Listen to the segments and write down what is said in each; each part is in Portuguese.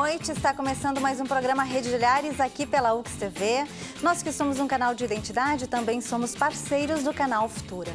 noite. Está começando mais um programa Rede de Olhares aqui pela UX TV. Nós que somos um canal de identidade também somos parceiros do canal Futura.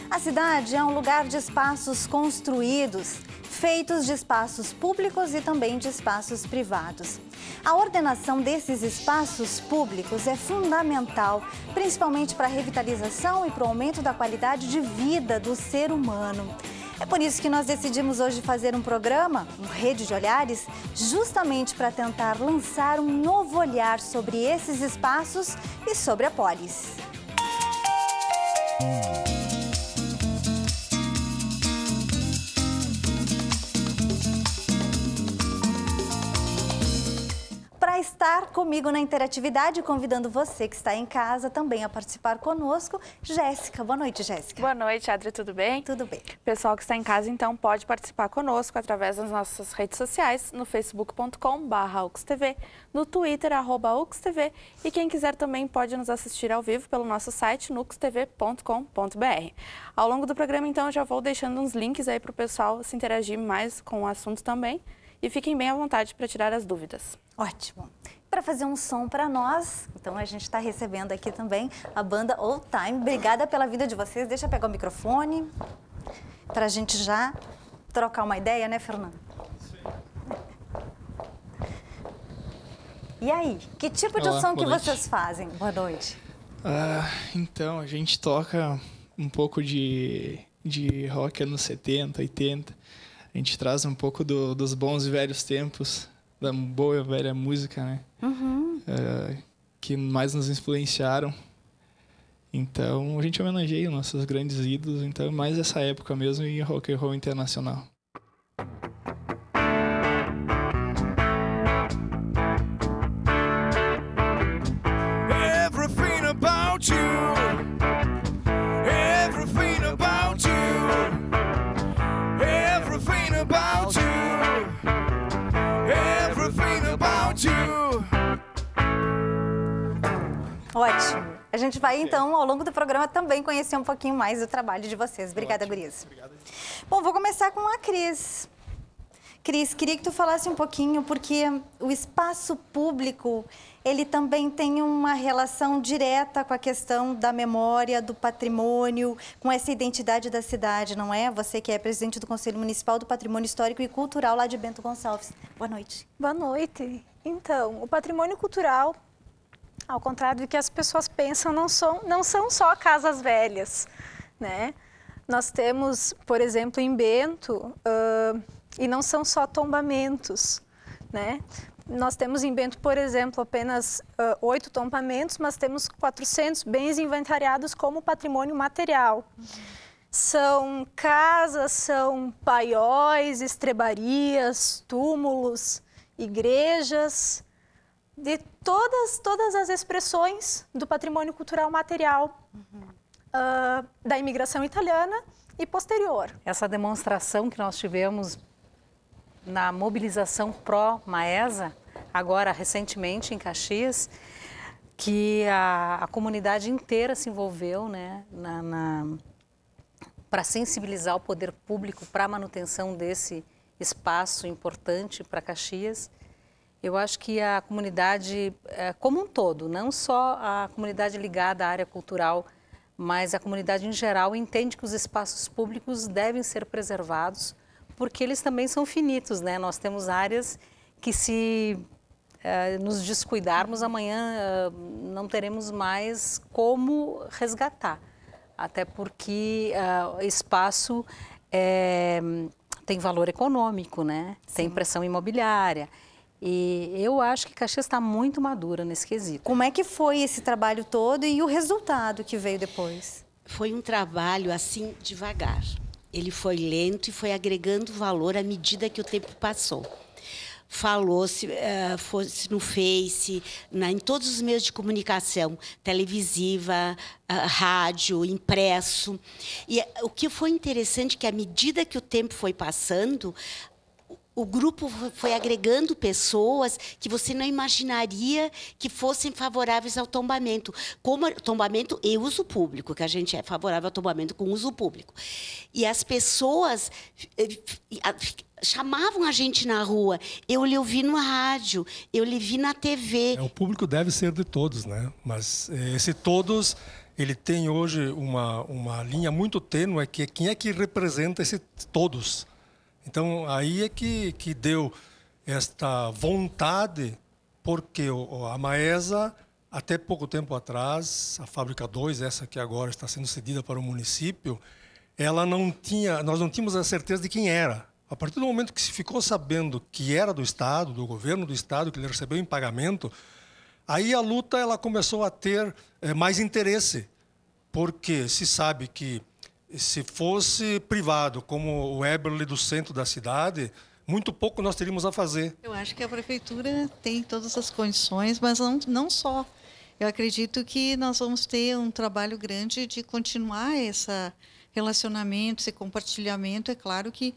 A cidade é um lugar de espaços construídos, feitos de espaços públicos e também de espaços privados. A ordenação desses espaços públicos é fundamental, principalmente para a revitalização e para o aumento da qualidade de vida do ser humano. É por isso que nós decidimos hoje fazer um programa, um Rede de Olhares, justamente para tentar lançar um novo olhar sobre esses espaços e sobre a polis. Para estar comigo na interatividade, convidando você que está em casa também a participar conosco, Jéssica. Boa noite, Jéssica. Boa noite, Adri, tudo bem? Tudo bem. Pessoal que está em casa, então, pode participar conosco através das nossas redes sociais, no facebook.com/uxtv, no Twitter, @uxtv, e quem quiser também pode nos assistir ao vivo pelo nosso site, nuxtv.com.br. Ao longo do programa, então, eu já vou deixando uns links aí para o pessoal se interagir mais com o assunto também. E fiquem bem à vontade para tirar as dúvidas. Ótimo. Para fazer um som para nós, então a gente está recebendo aqui também a banda Old Time. Obrigada pela vinda de vocês. Deixa eu pegar o microfone para a gente já trocar uma ideia, né, Fernando? E aí, que tipo de som que vocês fazem? Boa noite. Então, a gente toca um pouco de rock anos 70, 80. A gente traz um pouco dos bons e velhos tempos, da boa e velha música, né? Uhum. Que mais nos influenciaram. Então, a gente homenageia nossos grandes ídolos, então, mais essa época mesmo e rock and roll internacional. Everything about you. Everything about you. Everything about you. Everything about you. Ótimo. A gente vai, então, ao longo do programa, também conhecer um pouquinho mais do trabalho de vocês. Obrigada, gurias. Obrigado. Bom, vou começar com a Cris. Cris, queria que tu falasse um pouquinho, porque o espaço público, ele também tem uma relação direta com a questão da memória, do patrimônio, com essa identidade da cidade, não é? Você que é presidente do Conselho Municipal do Patrimônio Histórico e Cultural lá de Bento Gonçalves. Boa noite. Boa noite. Então, o patrimônio cultural, ao contrário do que as pessoas pensam, não são só casas velhas, né? Nós temos, por exemplo, em Bento, e não são só tombamentos, né? Nós temos em Bento, por exemplo, apenas 8 tombamentos, mas temos 400 bens inventariados como patrimônio material. São casas, são paióis, estrebarias, túmulos, igrejas, de todas as expressões do patrimônio cultural material da imigração italiana e posterior. Essa demonstração que nós tivemos na mobilização pró-Maesa, agora recentemente em Caxias, que a comunidade inteira se envolveu, né, para sensibilizar o poder público para a manutenção desse espaço importante para Caxias. Eu acho que a comunidade como um todo, não só a comunidade ligada à área cultural, mas a comunidade em geral entende que os espaços públicos devem ser preservados, porque eles também são finitos, né? Nós temos áreas que se nos descuidarmos, amanhã não teremos mais como resgatar. Até porque espaço tem valor econômico, né? Sim. Tem pressão imobiliária. E eu acho que Caxias está muito madura nesse quesito. Como é que foi esse trabalho todo e o resultado que veio depois? Foi um trabalho, assim, devagar. Ele foi lento e foi agregando valor à medida que o tempo passou. Falou-se, fosse no Face, em todos os meios de comunicação, televisiva, rádio, impresso. E o que foi interessante é que, à medida que o tempo foi passando, o grupo foi agregando pessoas que você não imaginaria que fossem favoráveis ao tombamento. Como tombamento e uso público, que a gente é favorável ao tombamento com uso público. E as pessoas chamavam a gente na rua. Eu lhe ouvi no rádio, eu lhe vi na TV. O público deve ser de todos, né? Mas esse todos, ele tem hoje uma linha muito tênue, que é quem é que representa esse todos. Então, aí é que deu esta vontade, porque a Maesa, até pouco tempo atrás, a Fábrica 2, essa que agora está sendo cedida para o município, nós não tínhamos a certeza de quem era. A partir do momento que se ficou sabendo que era do Estado, do governo do Estado, que ele recebeu em pagamento, aí a luta ela começou a ter mais interesse, porque se sabe que se fosse privado, como o Eberle do centro da cidade, muito pouco nós teríamos a fazer. Eu acho que a prefeitura tem todas as condições, mas não só. Eu acredito que nós vamos ter um trabalho grande de continuar esse relacionamento, esse compartilhamento. É claro que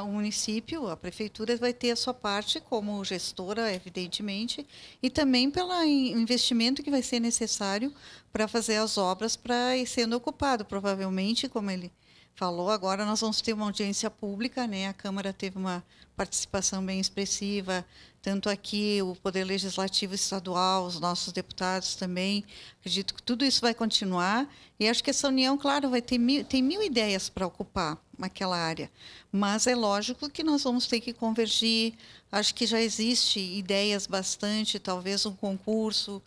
o município, a prefeitura vai ter a sua parte como gestora, evidentemente, e também pelo investimento que vai ser necessário para fazer as obras para ir sendo ocupado. Provavelmente, como ele falou, agora nós vamos ter uma audiência pública, né? A Câmara teve uma participação bem expressiva, tanto aqui o Poder Legislativo Estadual, os nossos deputados também. Acredito que tudo isso vai continuar e acho que essa união, claro, vai ter tem mil ideias para ocupar naquela área, mas é lógico que nós vamos ter que convergir. Acho que já existe ideias bastante, talvez um concurso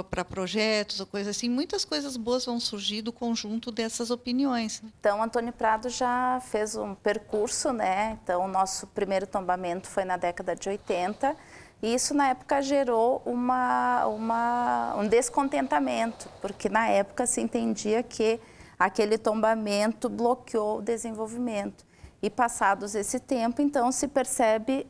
para projetos ou coisa assim. Muitas coisas boas vão surgir do conjunto dessas opiniões. Então, Antônio Prado já fez um percurso, né? Então, o nosso primeiro tombamento foi na década de 80 e isso, na época, gerou um descontentamento, porque, na época, se entendia que aquele tombamento bloqueou o desenvolvimento. E passados esse tempo, então, se percebe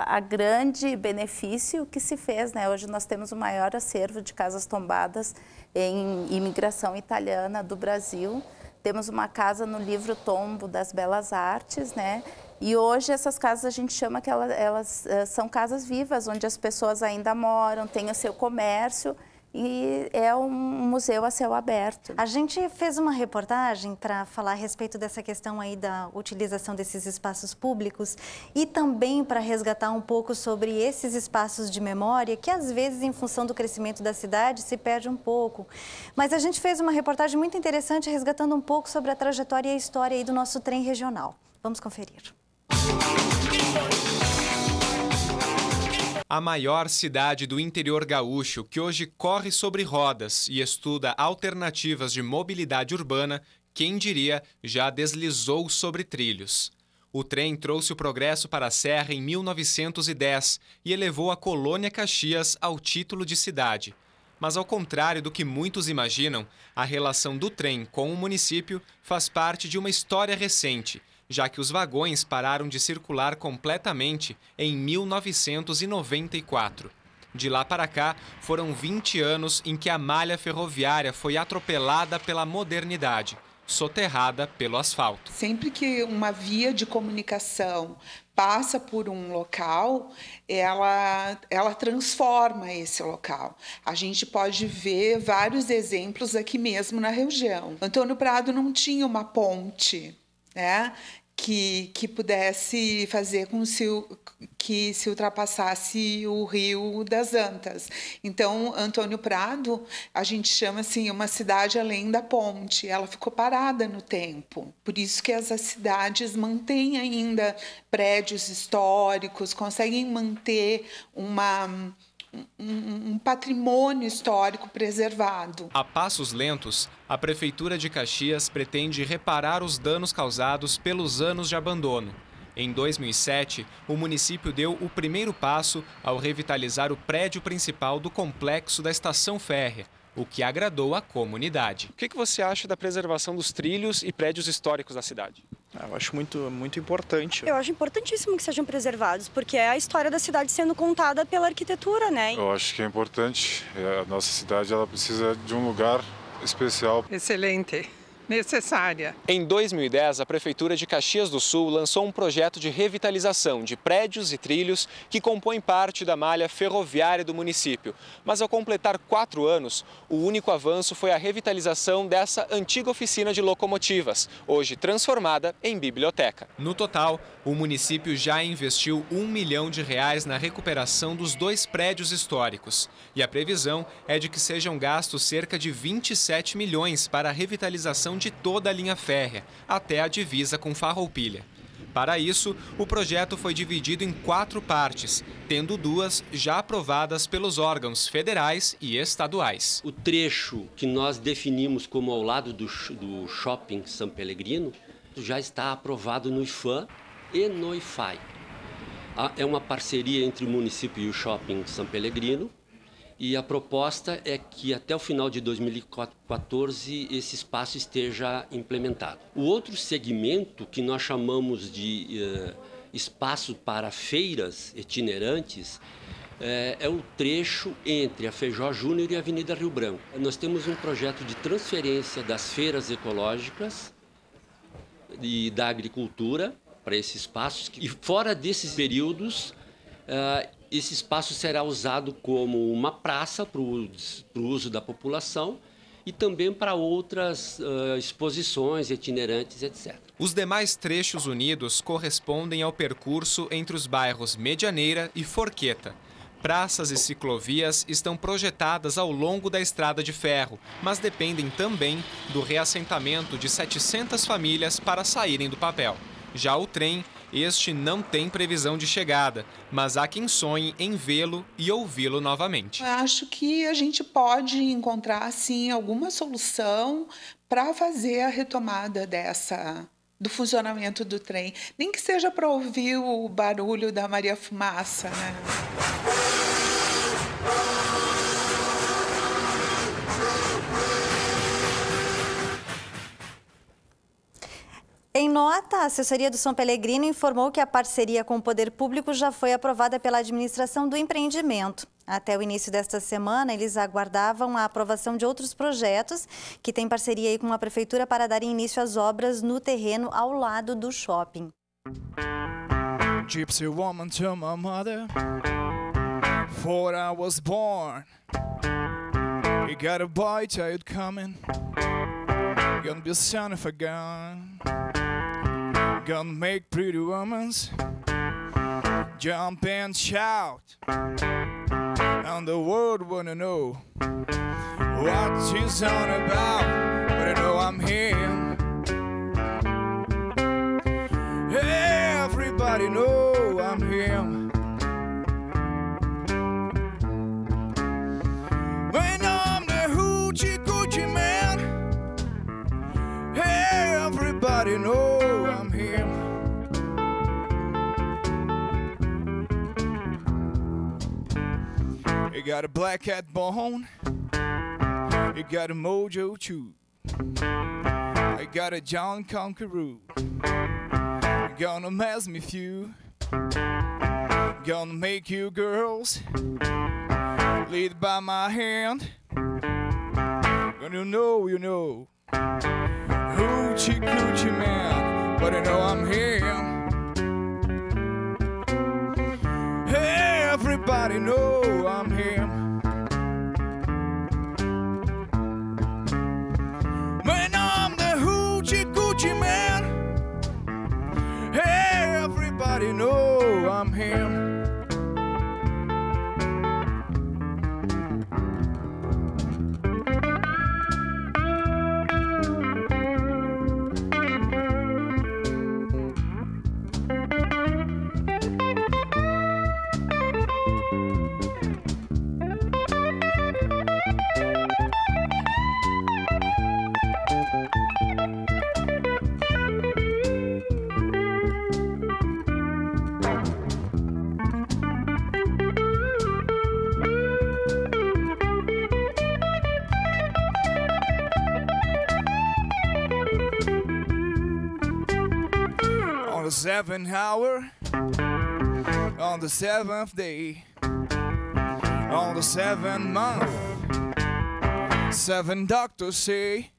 a grande benefício que se fez, né? Hoje nós temos o maior acervo de casas tombadas em imigração italiana do Brasil. Temos uma casa no livro Tombo das Belas Artes, né? E hoje essas casas a gente chama que elas são casas vivas, onde as pessoas ainda moram, têm o seu comércio, e é um museu a céu aberto. A gente fez uma reportagem para falar a respeito dessa questão aí da utilização desses espaços públicos e também para resgatar um pouco sobre esses espaços de memória que às vezes, em função do crescimento da cidade, se perde um pouco. Mas a gente fez uma reportagem muito interessante resgatando um pouco sobre a trajetória e a história aí do nosso trem regional. Vamos conferir. A maior cidade do interior gaúcho, que hoje corre sobre rodas e estuda alternativas de mobilidade urbana, quem diria, já deslizou sobre trilhos. O trem trouxe o progresso para a Serra em 1910 e elevou a Colônia Caxias ao título de cidade. Mas, ao contrário do que muitos imaginam, a relação do trem com o município faz parte de uma história recente, já que os vagões pararam de circular completamente em 1994. De lá para cá, foram 20 anos em que a malha ferroviária foi atropelada pela modernidade, soterrada pelo asfalto. Sempre que uma via de comunicação passa por um local, ela transforma esse local. A gente pode ver vários exemplos aqui mesmo na região. Antônio Prado não tinha uma ponte, né, que pudesse fazer com que se ultrapassasse o Rio das Antas. Então, Antônio Prado, a gente chama assim uma cidade além da ponte. Ela ficou parada no tempo. Por isso que essas cidades mantêm ainda prédios históricos, conseguem manter um patrimônio histórico preservado. A passos lentos, a Prefeitura de Caxias pretende reparar os danos causados pelos anos de abandono. Em 2007, o município deu o primeiro passo ao revitalizar o prédio principal do complexo da estação férrea, o que agradou a comunidade. O que você acha da preservação dos trilhos e prédios históricos da cidade? Eu acho muito importante. Eu acho importantíssimo que sejam preservados, porque é a história da cidade sendo contada pela arquitetura, né? Eu acho que é importante. A nossa cidade ela precisa de um lugar especial. Excelente. necessária. Em 2010, a Prefeitura de Caxias do Sul lançou um projeto de revitalização de prédios e trilhos que compõem parte da malha ferroviária do município. Mas ao completar 4 anos, o único avanço foi a revitalização dessa antiga oficina de locomotivas, hoje transformada em biblioteca. No total, o município já investiu R$1 milhão na recuperação dos 2 prédios históricos. E a previsão é de que sejam gastos cerca de 27 milhões para a revitalização de toda a linha férrea, até a divisa com Farroupilha. Para isso, o projeto foi dividido em 4 partes, tendo 2 já aprovadas pelos órgãos federais e estaduais. O trecho que nós definimos como ao lado do Shopping São Pellegrino já está aprovado no IFAM e no IFAI. É uma parceria entre o município e o Shopping São Pellegrino. E a proposta é que até o final de 2014 esse espaço esteja implementado. O outro segmento, que nós chamamos de espaço para feiras itinerantes, é o trecho entre a Feijó Júnior e a Avenida Rio Branco. Nós temos um projeto de transferência das feiras ecológicas e da agricultura para esses espaços. E fora desses períodos, esse espaço será usado como uma praça para o uso da população e também para outras exposições itinerantes, etc. Os demais trechos unidos correspondem ao percurso entre os bairros Medianeira e Forqueta. Praças e ciclovias estão projetadas ao longo da estrada de ferro, mas dependem também do reassentamento de 700 famílias para saírem do papel. Já o trem, este não tem previsão de chegada, mas há quem sonhe em vê-lo e ouvi-lo novamente. Eu acho que a gente pode encontrar, sim, alguma solução para fazer a retomada do funcionamento do trem. Nem que seja para ouvir o barulho da Maria Fumaça, né? Em nota, a assessoria do São Pellegrino informou que a parceria com o poder público já foi aprovada pela administração do empreendimento. Até o início desta semana, eles aguardavam a aprovação de outros projetos que têm parceria aí com a prefeitura para dar início às obras no terreno ao lado do shopping. Gypsy woman to my mother, before I was born. You got a boy child coming, gonna be a son of a gun. Gonna make pretty women's jump and shout, and the world wanna know what she's on about, but I know I'm him. Everybody know I'm him. When I'm the hoochie coochie man, everybody know I'm him. You got a black cat bone, you got a mojo too, I got a John Conqueror, you gonna mess me few, gonna make you girls lead by my hand, gonna know you know hoochie coochie man, but I know I'm him. Everybody know I'm him. When I'm the hoochie coochie man, everybody know I'm him. On the 7th hour, on the 7th day, on the 7th month, 7 doctors say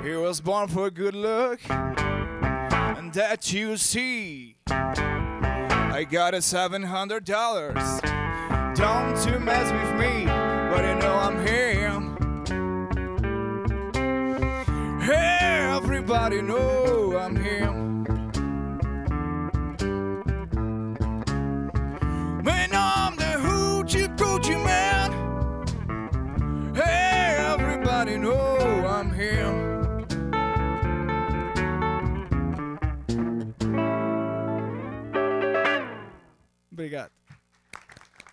He was born for good luck, and that you see. I got a $700. Don't you mess with me, but you know I'm here. Hey, everybody know I'm here. Man, I'm the hoochie coochie man. Hey, everybody know I'm here. Obrigado.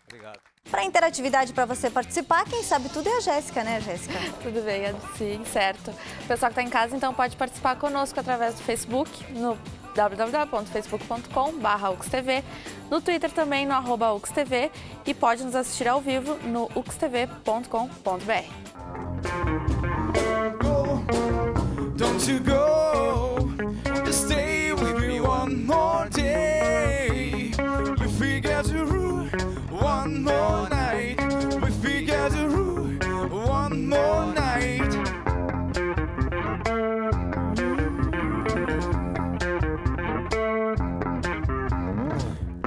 Obrigado. Para interatividade, para você participar, quem sabe tudo é a Jéssica, né, Jéssica? Tudo bem, sim, certo. O pessoal que está em casa, então, pode participar conosco através do Facebook, no www.facebook.com/uxtv, no Twitter também, no @uxtv, e pode nos assistir ao vivo no uxtv.com.br. Don't you go, just stay with me one more day. We figure the rule one more night. We figure the rule one more night.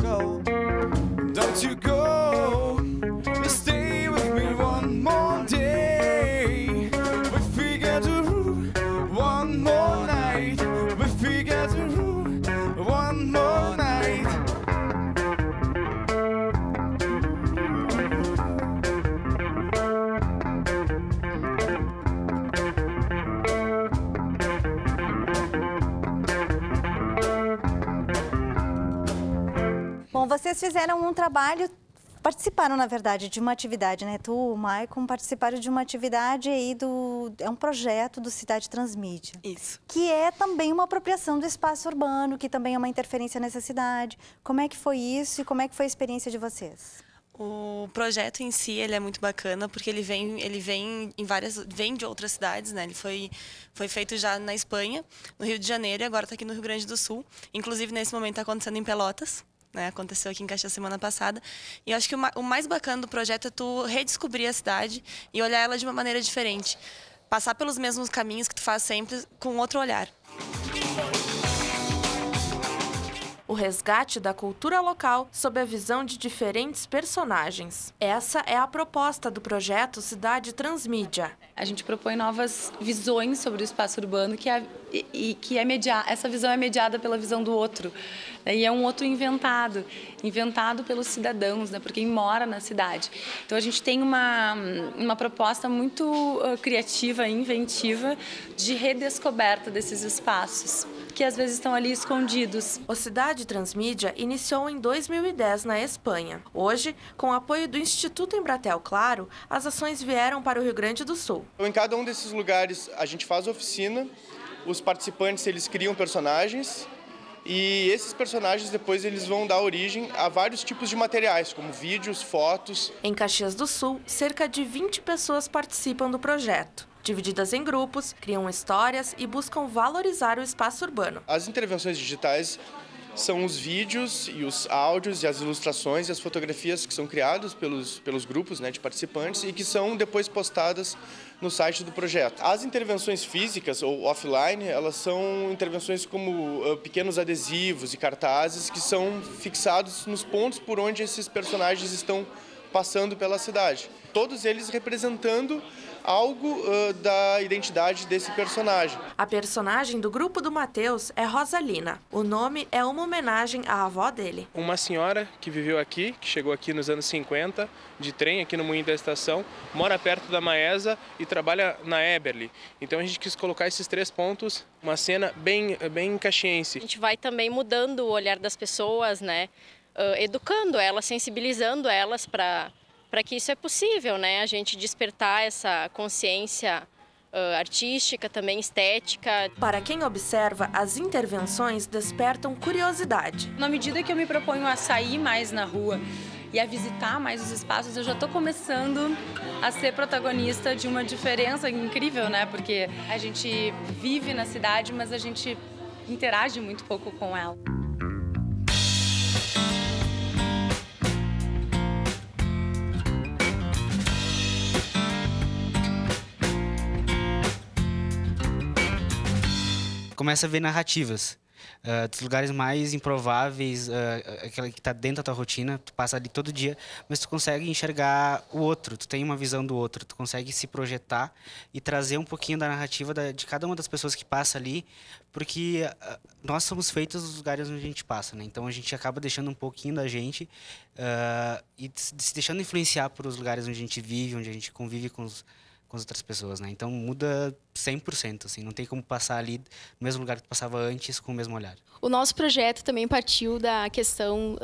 Go, don't you go, just stay with me one more day. We figure the rule one more night. We figure the rule one more night. Bom, vocês fizeram um trabalho, participaram, na verdade, de uma atividade, né? Tu, o Maicon, participaram de uma atividade aí é um projeto do Cidade Transmídia. Isso. Que é também uma apropriação do espaço urbano, que também é uma interferência nessa cidade. Como é que foi isso e como é que foi a experiência de vocês? O projeto em si, ele é muito bacana porque ele vem de outras cidades, né? Ele foi feito já na Espanha, no Rio de Janeiro, e agora está aqui no Rio Grande do Sul. Inclusive, nesse momento está acontecendo em Pelotas. Né, aconteceu aqui em Caxias semana passada. E eu acho que o mais bacana do projeto é tu redescobrir a cidade e olhar ela de uma maneira diferente. Passar pelos mesmos caminhos que tu faz sempre com outro olhar. O resgate da cultura local sob a visão de diferentes personagens. Essa é a proposta do projeto Cidade Transmídia. A gente propõe novas visões sobre o espaço urbano essa visão é mediada pela visão do outro. E é um outro inventado pelos cidadãos, né, por quem mora na cidade. Então a gente tem uma proposta muito criativa e inventiva de redescoberta desses espaços, que às vezes estão ali escondidos. O Cidade Transmídia iniciou em 2010 na Espanha. Hoje, com o apoio do Instituto Embratel Claro, as ações vieram para o Rio Grande do Sul. Em cada um desses lugares a gente faz oficina, os participantes eles criam personagens e esses personagens depois eles vão dar origem a vários tipos de materiais, como vídeos, fotos. Em Caxias do Sul, cerca de 20 pessoas participam do projeto. Divididas em grupos, criam histórias e buscam valorizar o espaço urbano. As intervenções digitais são os vídeos e os áudios e as ilustrações e as fotografias que são criados pelos grupos, né, de participantes e que são depois postadas no site do projeto. As intervenções físicas ou offline, elas são intervenções como pequenos adesivos e cartazes que são fixados nos pontos por onde esses personagens estão passando pela cidade. Todos eles representando algo da identidade desse personagem. A personagem do grupo do Matheus é Rosalina. O nome é uma homenagem à avó dele. Uma senhora que viveu aqui, que chegou aqui nos anos 50, de trem aqui no Moinho da Estação, mora perto da Maesa e trabalha na Eberly. Então a gente quis colocar esses 3 pontos, uma cena bem caxiense. A gente vai também mudando o olhar das pessoas, né? Educando elas, sensibilizando elas para que isso é possível, né? A gente despertar essa consciência artística, também estética. Para quem observa, as intervenções despertam curiosidade. Na medida que eu me proponho a sair mais na rua e a visitar mais os espaços, eu já estou começando a ser protagonista de uma diferença incrível, né? Porque a gente vive na cidade, mas a gente interage muito pouco com ela. começa a ver narrativas. Dos lugares mais improváveis, aquela que está dentro da tua rotina, tu passa ali todo dia, mas tu consegue enxergar o outro, tu tem uma visão do outro, tu consegue se projetar e trazer um pouquinho da narrativa de cada uma das pessoas que passa ali, porque nós somos feitos dos lugares onde a gente passa, né? Então a gente acaba deixando um pouquinho da gente e se deixando influenciar por os lugares onde a gente vive, onde a gente convive com as outras pessoas, né? Então muda 100%, assim, não tem como passar ali no mesmo lugar que tu passava antes com o mesmo olhar. O nosso projeto também partiu da questão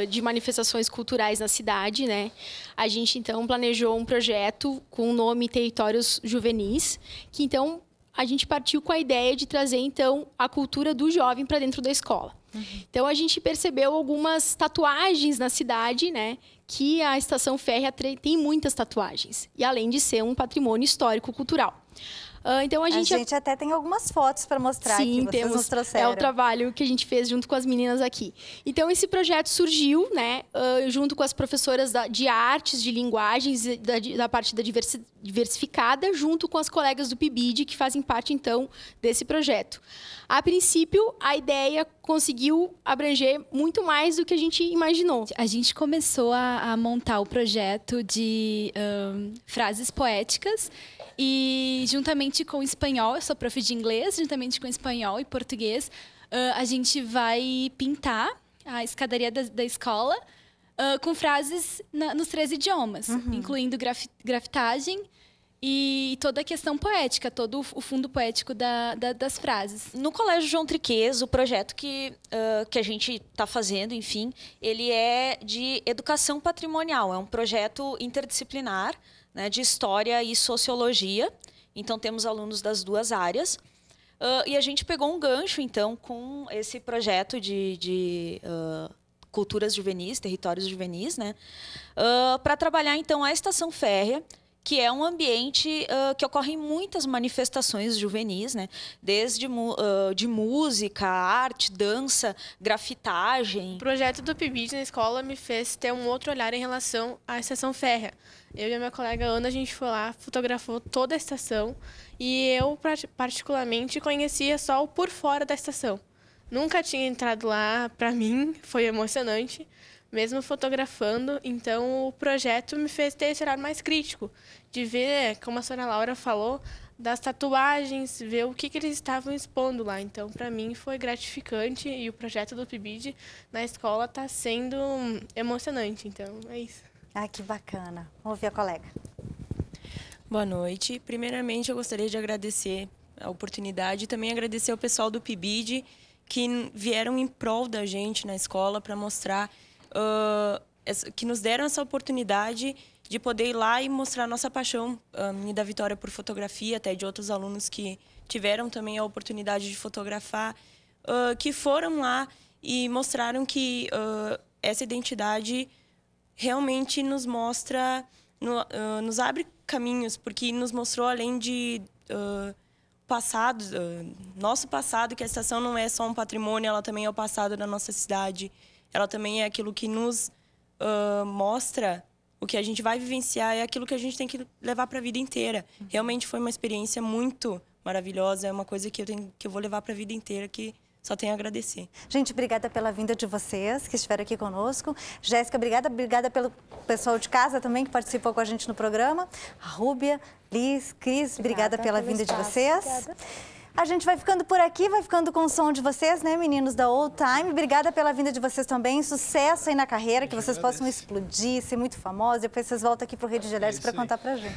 de manifestações culturais na cidade, né? A gente então planejou um projeto com o nome Territórios Juvenis, que então a gente partiu com a ideia de trazer então a cultura do jovem para dentro da escola. Então, a gente percebeu algumas tatuagens na cidade, né? Que a Estação Férrea tem muitas tatuagens. E além de ser um patrimônio histórico-cultural. Então, a gente até tem algumas fotos para mostrar Sim, que vocês nos trouxeram. É o trabalho que a gente fez junto com as meninas aqui. Então, esse projeto surgiu, né? Junto com as professoras de artes, de linguagens, da parte da diversificada, junto com as colegas do PIBID, que fazem parte, então, desse projeto. A princípio, a ideia conseguiu abranger muito mais do que a gente imaginou. A gente começou a montar o projeto de frases poéticas e, juntamente com o espanhol, eu sou prof de inglês, juntamente com o espanhol e português, a gente vai pintar a escadaria da escola com frases nos 3 idiomas, incluindo grafitagem, e toda a questão poética, todo o fundo poético das frases. No Colégio João Triquez, o projeto que a gente está fazendo, enfim, ele é de educação patrimonial. É um projeto interdisciplinar, né, de história e sociologia. Então, temos alunos das 2 áreas. E a gente pegou um gancho, então, com esse projeto de culturas juvenis, territórios juvenis, né, para trabalhar, então, a Estação Férrea, que é um ambiente que ocorrem muitas manifestações juvenis, né? Desde de música, arte, dança, grafitagem. O projeto do PIBID na escola me fez ter um outro olhar em relação à Estação Férrea. Eu e a minha colega Ana, a gente foi lá, fotografou toda a estação e eu, particularmente, conhecia só o por fora da estação. Nunca tinha entrado lá, para mim, foi emocionante. Mesmo fotografando, então o projeto me fez ter esse olhar mais crítico, de ver, como a senhora Laura falou, das tatuagens, ver o que eles estavam expondo lá. Então, para mim, foi gratificante e o projeto do PIBID na escola está sendo emocionante. Então, é isso. Ah, que bacana. Vamos ouvir a colega. Boa noite. Primeiramente, eu gostaria de agradecer a oportunidade e também agradecer ao pessoal do PIBID que vieram em prol da gente na escola para mostrar que nos deram essa oportunidade de poder ir lá e mostrar a nossa paixão, a minha e da Vitória, por fotografia, até de outros alunos que tiveram também a oportunidade de fotografar, que foram lá e mostraram que essa identidade realmente nos mostra, nos abre caminhos, porque nos mostrou, além de passado, nosso passado, que a estação não é só um patrimônio, ela também é o passado da nossa cidade. Ela também é aquilo que nos mostra o que a gente vai vivenciar, é aquilo que a gente tem que levar para a vida inteira. Realmente foi uma experiência muito maravilhosa, é uma coisa que eu vou levar para a vida inteira, que só tenho a agradecer. Gente, obrigada pela vinda de vocês que estiveram aqui conosco. Jéssica, obrigada pelo pessoal de casa também que participou com a gente no programa. A Rúbia, Liz, Cris, obrigada pela vinda de vocês. Obrigada. A gente vai ficando por aqui, vai ficando com o som de vocês, né, meninos da Old Time. Obrigada pela vinda de vocês também. Sucesso aí na carreira, que vocês possam explodir, ser muito famosos. Depois vocês voltam aqui para o Rede de Olhares para contar pra gente.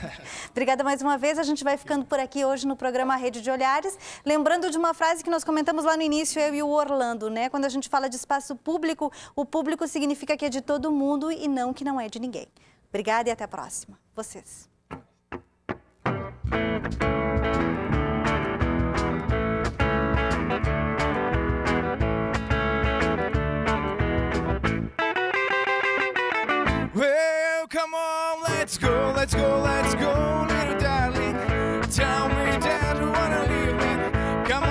Obrigada mais uma vez. A gente vai ficando por aqui hoje no programa Rede de Olhares. Lembrando de uma frase que nós comentamos lá no início, eu e o Orlando, né? Quando a gente fala de espaço público, o público significa que é de todo mundo e não que não é de ninguém. Obrigada e até a próxima. Vocês. Well, come on, let's go, let's go, let's go, little darling. Tell me that you wanna leave me. Come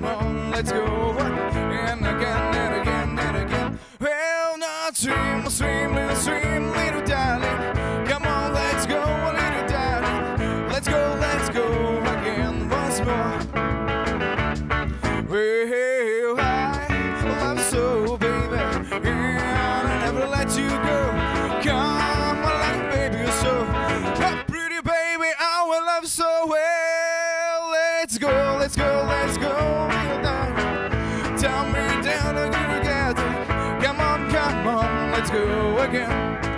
on, let's go. And again, and again, and again. Well, now swim, swim, swim, little darling. Come on, let's go, little darling. Let's go again once more. let's go, let's go, let's go. Tell me down together. Come on, let's go again.